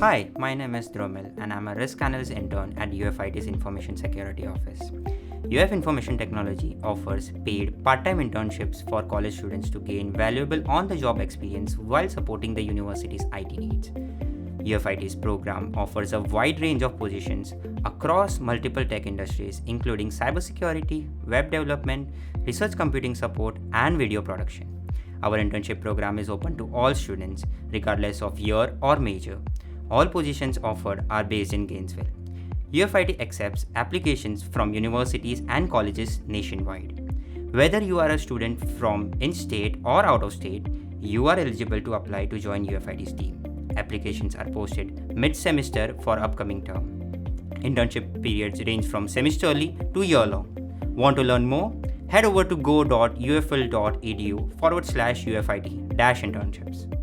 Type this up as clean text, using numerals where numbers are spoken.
Hi, my name is Dromil and I'm a risk analyst intern at UFIT's Information Security Office. UF Information Technology offers paid part-time internships for college students to gain valuable on-the-job experience while supporting the university's IT needs. UFIT's program offers a wide range of positions across multiple tech industries, including cybersecurity, web development, research computing support, and video production. Our internship program is open to all students, regardless of year or major. All positions offered are based in Gainesville. UFIT accepts applications from universities and colleges nationwide. Whether you are a student from in-state or out of state, you are eligible to apply to join UFIT's team. Applications are posted mid-semester for upcoming term. Internship periods range from semesterly to year-long. Want to learn more? Head over to go.ufl.edu/UFIT-internships.